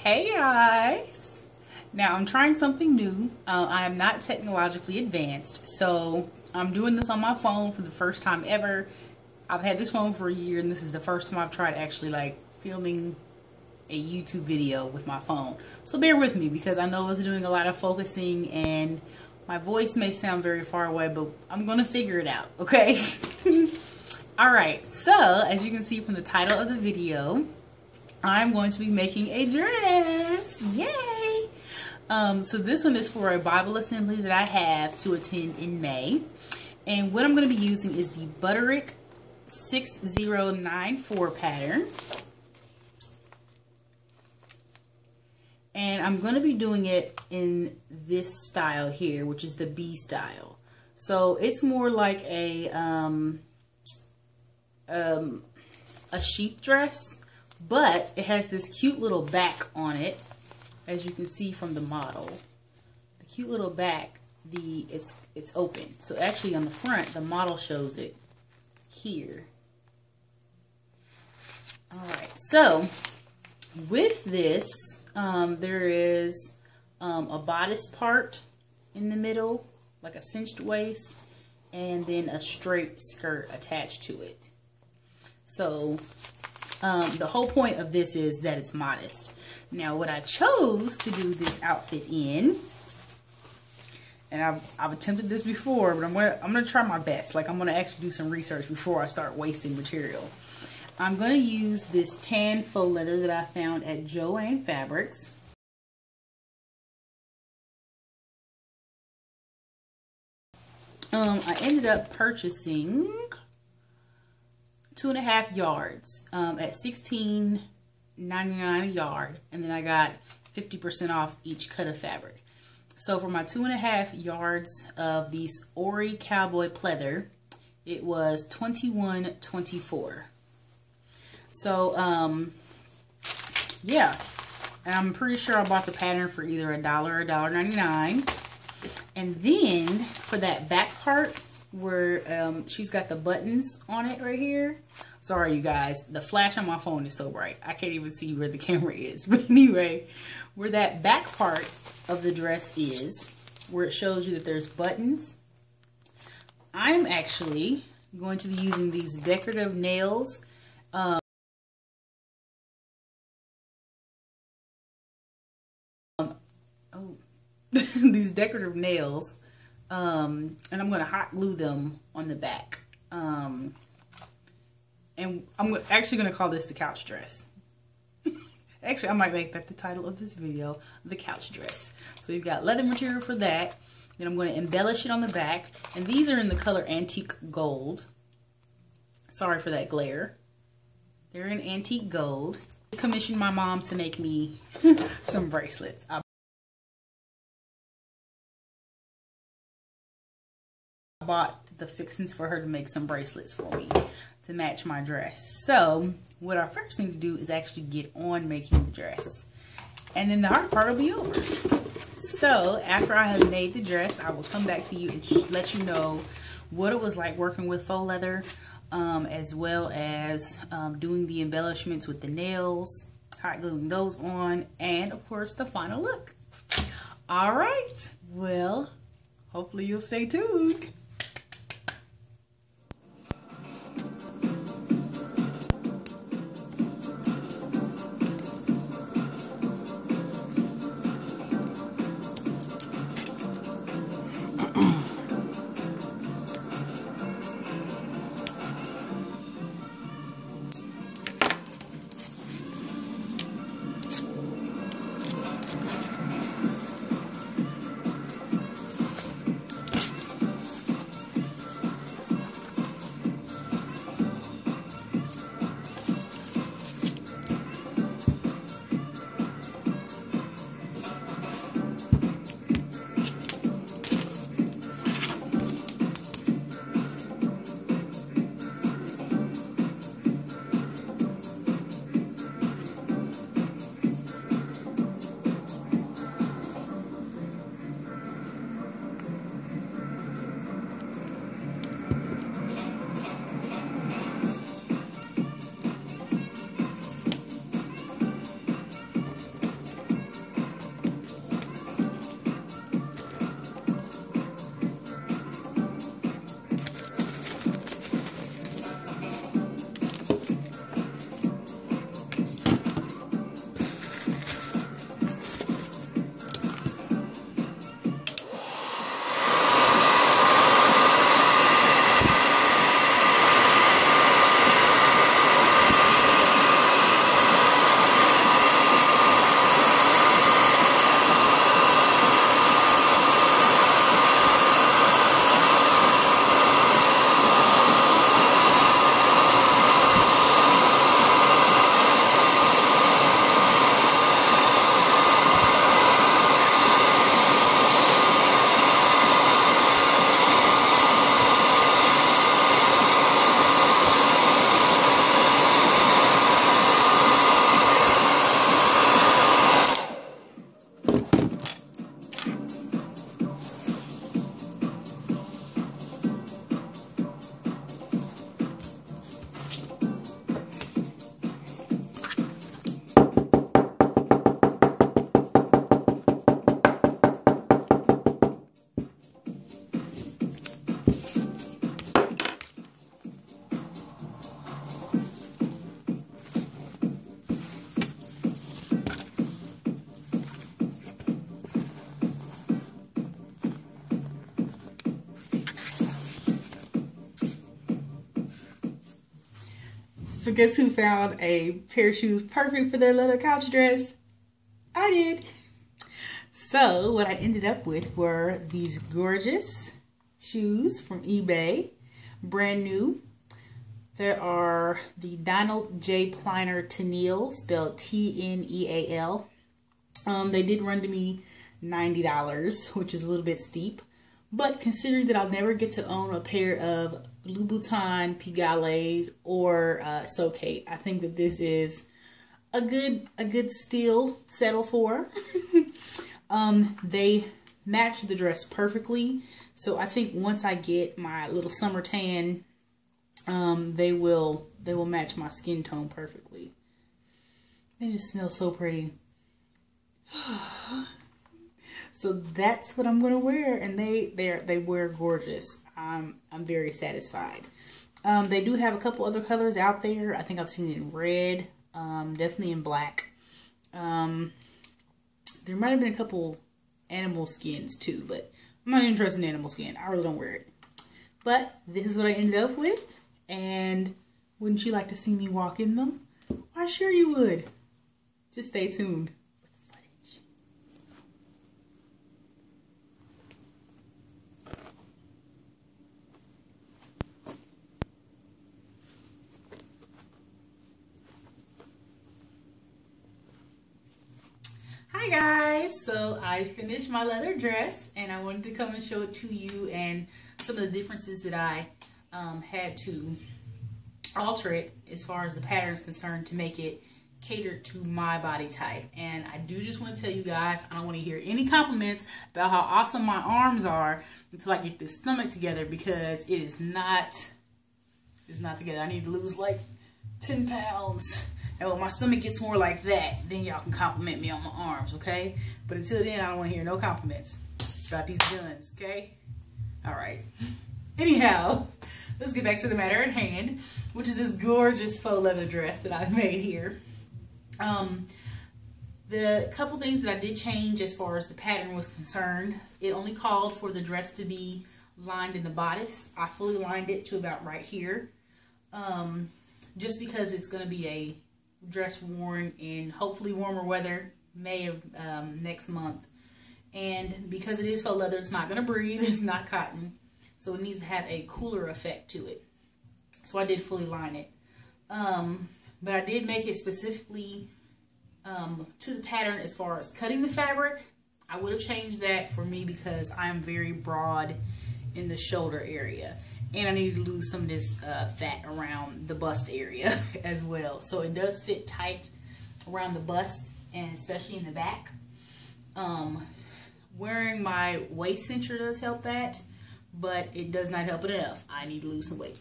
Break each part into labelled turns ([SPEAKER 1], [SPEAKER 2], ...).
[SPEAKER 1] Hey guys! Now I'm trying something new. I am not technologically advanced, so I'm doing this on my phone for the first time ever. I've had this phone for a year, and this is the first time I've tried actually like filming a YouTube video with my phone. So bear with me because I know it's doing a lot of focusing and my voice may sound very far away, but I'm gonna figure it out, okay? Alright, so as you can see from the title of the video, I'm going to be making a dress. Yay! So this one is for a Bible assembly that I have to attend in May. And what I'm going to be using is the Butterick 6094 pattern. And I'm going to be doing it in this style here, which is the B style. So it's more like a sheath dress. But it has this cute little back on it, as you can see from the model. The cute little back, it's open. So actually on the front, the model shows it here. Alright, so with this, there is a bodice part in the middle, like a cinched waist, and then a straight skirt attached to it. So the whole point of this is that it's modest. Now, what I chose to do this outfit in, and I've attempted this before, but I'm gonna try my best. Like, I'm gonna actually do some research before I start wasting material. I'm gonna use this tan faux leather that I found at JoAnn Fabrics. I ended up purchasing 2.5 yards at $16.99 a yard, and then I got 50% off each cut of fabric. So for my 2.5 yards of these Ori cowboy pleather, it was $21.24. So yeah, and I'm pretty sure I bought the pattern for either $1 or $1.99. And then for that back part, where she's got the buttons on it right here. Sorry you guys, the flash on my phone is so bright I can't even see where the camera is. But anyway, where that back part of the dress is, where it shows you that there's buttons, I'm actually going to be using these decorative nails. These decorative nails. And I'm going to hot glue them on the back. And I'm actually going to call this the couch dress. Actually, I might make that the title of this video, the couch dress. So you've got leather material for that. Then I'm going to embellish it on the back. And these are in the color antique gold. Sorry for that glare. They're in antique gold. I commissioned my mom to make me some bracelets. I bought the fixings for her to make some bracelets for me to match my dress. So what I first need to do is actually get on making the dress, and then the hard part will be over. So after I have made the dress, I will come back to you and let you know what it was like working with faux leather, as well as doing the embellishments with the nails, hot gluing those on, and of course the final look. All right, well, hopefully you'll stay tuned. So guess who found a pair of shoes perfect for their leather couch dress? I did. So what I ended up with were these gorgeous shoes from eBay, brand new. There are the Donald J. Pliner Tenneal, spelled T-N-E-A-L. They did run to me $90, which is a little bit steep. But considering that I'll never get to own a pair of Louboutin Pigalets or Suede, I think that this is a good steal settle for. They match the dress perfectly. So I think once I get my little summer tan, they will match my skin tone perfectly. They just smell so pretty. So that's what I'm gonna wear, and they wear gorgeous. I'm very satisfied. They do have a couple other colors out there. I think I've seen it in red, definitely in black. There might have been a couple animal skins too, but I'm not interested in animal skin. I really don't wear it. But this is what I ended up with, and wouldn't you like to see me walk in them? Why, sure you would. Just stay tuned. Hi guys, so I finished my leather dress and I wanted to come and show it to you and some of the differences that I had to alter it as far as the pattern is concerned to make it cater to my body type. And I do just want to tell you guys, I don't want to hear any compliments about how awesome my arms are until I get this stomach together, because it's not together. I need to lose like 10 pounds. And when my stomach gets more like that, then y'all can compliment me on my arms, okay? But until then, I don't want to hear no compliments about these guns, okay? All right. Anyhow, let's get back to the matter at hand, which is this gorgeous faux leather dress that I've made here. The couple things that I did change as far as the pattern was concerned, it only called for the dress to be lined in the bodice. I fully lined it to about right here, just because it's going to be a dress worn in hopefully warmer weather, May of next month. And because it is faux leather, it's not going to breathe, it's not cotton, so it needs to have a cooler effect to it. So I did fully line it. But I did make it specifically to the pattern as far as cutting the fabric. I would have changed that for me because I'm very broad in the shoulder area. And I need to lose some of this fat around the bust area as well. So it does fit tight around the bust and especially in the back. Wearing my waist cincher does help that, but it does not help it enough. I need to lose some weight.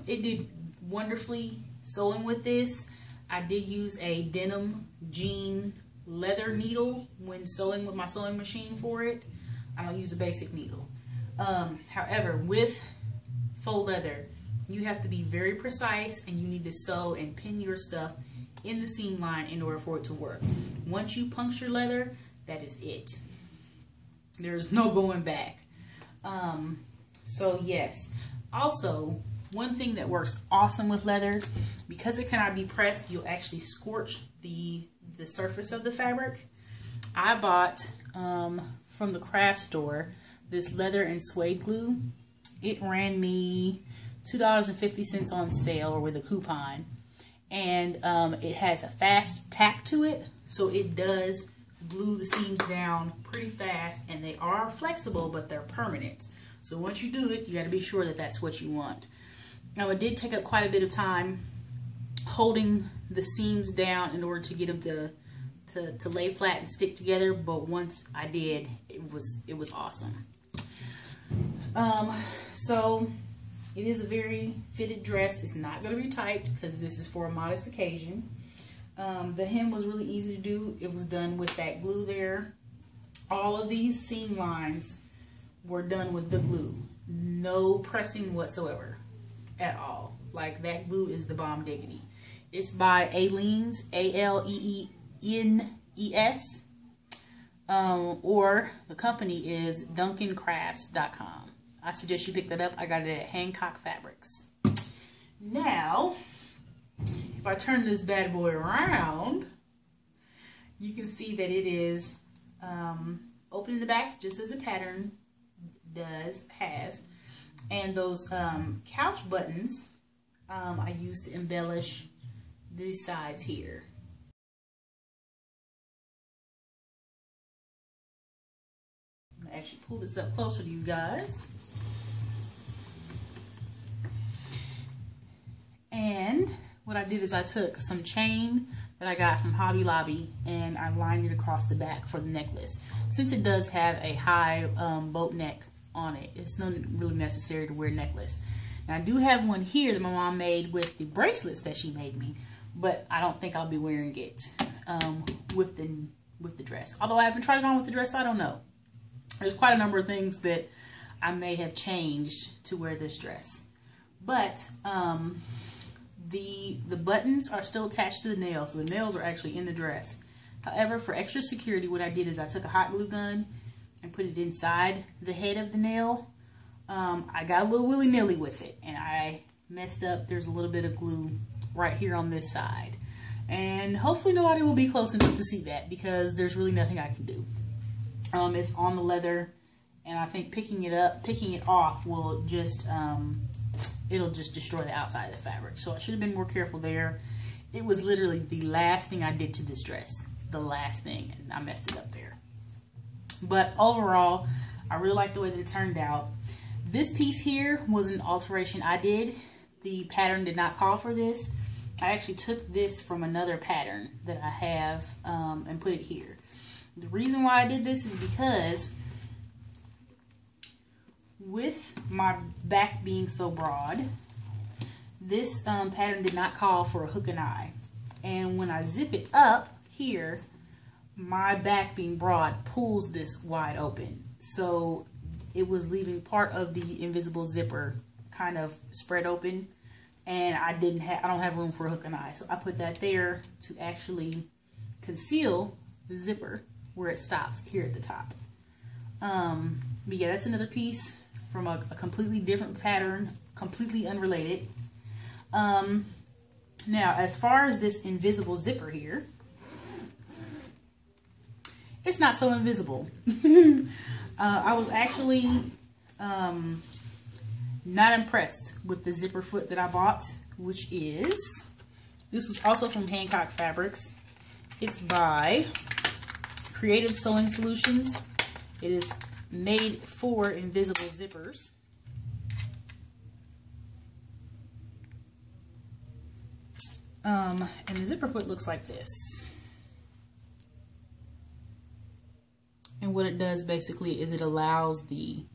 [SPEAKER 1] It did wonderfully sewing with this. I did use a denim jean leather needle when sewing with my sewing machine for it. I don't use a basic needle. However, with faux leather, you have to be very precise and you need to sew and pin your stuff in the seam line in order for it to work. Once you puncture leather, that is it. There's no going back. So yes. Also, one thing that works awesome with leather, because it cannot be pressed, you'll actually scorch the surface of the fabric. I bought from the craft store this leather and suede glue. It ran me $2.50 on sale or with a coupon, and it has a fast tack to it, so it does glue the seams down pretty fast, and they are flexible but they're permanent. So once you do it, you got to be sure that that's what you want. Now it did take up quite a bit of time holding the seams down in order to get them to lay flat and stick together, but once I did, it was awesome. So it is a very fitted dress. It's not going to be tight because this is for a modest occasion. The hem was really easy to do. It was done with that glue there. All of these seam lines were done with the glue. No pressing whatsoever at all. Like, that glue is the bomb diggity. It's by Aleens, A-L-E-E-N-E-S, or the company is duncancrafts.com. I suggest you pick that up. I got it at Hancock Fabrics. Now, if I turn this bad boy around, you can see that it is open in the back, just as a pattern has. And those couch buttons I used to embellish these sides here. I'm going to actually pull this up closer to you guys. And what I did is I took some chain that I got from Hobby Lobby and I lined it across the back for the necklace. Since it does have a high boat neck on it, it's not really necessary to wear a necklace. Now I do have one here that my mom made with the bracelets that she made me, but I don't think I'll be wearing it with the dress. Although I haven't tried it on with the dress, I don't know. There's quite a number of things that I may have changed to wear this dress. But the buttons are still attached to the nails, so the nails are actually in the dress. However, for extra security, what I did is I took a hot glue gun and put it inside the head of the nail. I got a little willy-nilly with it, and I messed up. There's a little bit of glue right here on this side. And hopefully nobody will be close enough to see that, because there's really nothing I can do. It's on the leather, and I think picking it off will just, it'll just destroy the outside of the fabric. So I should have been more careful there. It was literally the last thing I did to this dress. The last thing, and I messed it up there. But overall, I really like the way that it turned out. This piece here was an alteration I did. The pattern did not call for this. I actually took this from another pattern that I have and put it here. The reason why I did this is because with my back being so broad, this pattern did not call for a hook and eye. And when I zip it up here, my back being broad pulls this wide open. So it was leaving part of the invisible zipper kind of spread open, and I don't have room for a hook and eye. So I put that there to actually conceal the zipper where it stops here at the top. But yeah, that's another piece from a completely different pattern, completely unrelated. Now, as far as this invisible zipper here, it's not so invisible. I was actually not impressed with the zipper foot that I bought, which is, this was also from Hancock Fabrics. It's by Creative Sewing Solutions. It is made for invisible zippers. And the zipper foot looks like this. And what it does basically is it allows the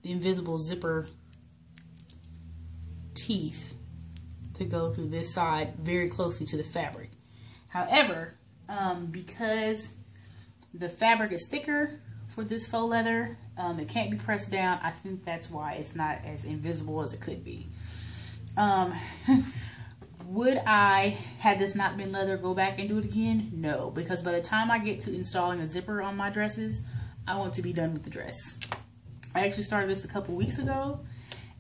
[SPEAKER 1] invisible zipper teeth to go through this side very closely to the fabric. However, because the fabric is thicker for this faux leather, it can't be pressed down. I think that's why it's not as invisible as it could be. Would I, had this not been leather, go back and do it again? No, because by the time I get to installing a zipper on my dresses, I want to be done with the dress. I actually started this a couple weeks ago,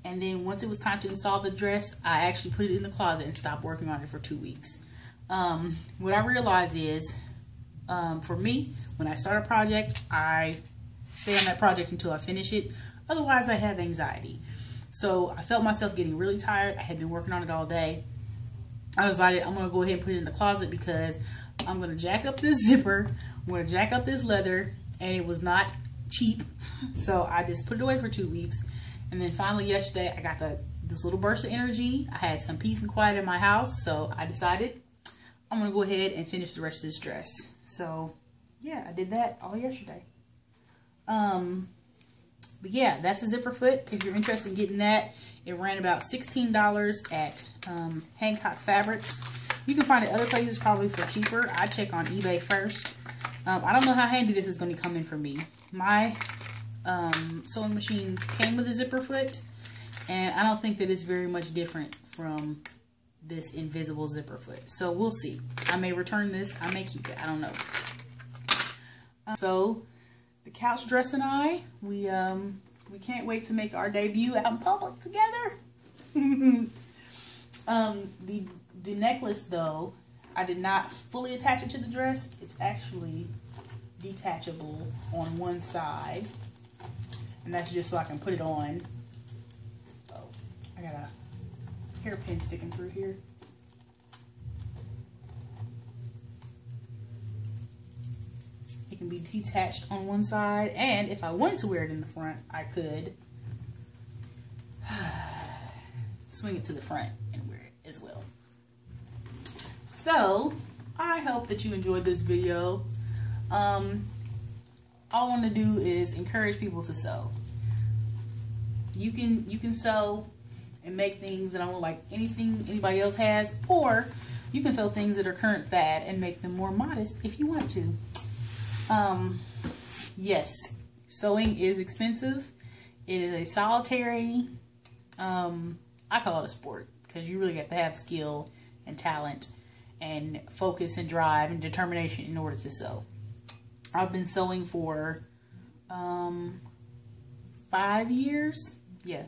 [SPEAKER 1] and then once it was time to install the dress, I actually put it in the closet and stopped working on it for 2 weeks. What I realized is, for me, when I start a project, I stay on that project until I finish it. Otherwise, I have anxiety. So I felt myself getting really tired. I had been working on it all day. I decided I'm going to go ahead and put it in the closet because I'm going to jack up this zipper. I'm going to jack up this leather, and it was not cheap. So I just put it away for 2 weeks. And then finally yesterday, I got this little burst of energy. I had some peace and quiet in my house. So I decided I'm going to go ahead and finish the rest of this dress. So yeah, I did that all yesterday. But yeah, that's a zipper foot. If you're interested in getting that, it ran about $16 at Hancock Fabrics. You can find it other places probably for cheaper. I check on eBay first. I don't know how handy this is going to come in for me. My sewing machine came with a zipper foot, and I don't think that it's very much different from this invisible zipper foot. So we'll see. I may return this. I may keep it. I don't know. So the couch dress and I, we We can't wait to make our debut out in public together. The necklace though, I did not fully attach it to the dress. It's actually detachable on one side, and that's just so I can put it on. Oh, I got a hairpin sticking through here. It can be detached on one side, and if I wanted to wear it in the front, I could swing it to the front and wear it as well. So I hope that you enjoyed this video. All I want to do is encourage people to sew. You can sew and make things that aren't like anything anybody else has, or you can sew things that are current fad and make them more modest if you want to. Yes, sewing is expensive. It is a solitary, I call it a sport, because you really have to have skill and talent and focus and drive and determination in order to sew. I've been sewing for 5 years. Yeah,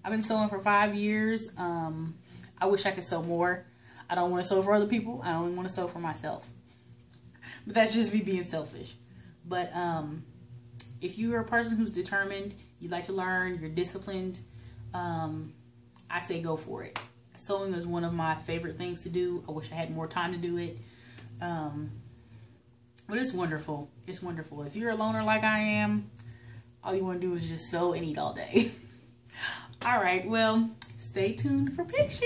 [SPEAKER 1] I've been sewing for 5 years. I wish I could sew more. I don't want to sew for other people. I only want to sew for myself. But that's just me being selfish. But if you are a person who's determined, you like to learn, you're disciplined, I say go for it. Sewing is one of my favorite things to do. I wish I had more time to do it. But it's wonderful. It's wonderful. If you're a loner like I am, all you want to do is just sew and eat all day. All right, well, stay tuned for pictures.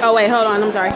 [SPEAKER 2] Oh wait, hold on, I'm sorry.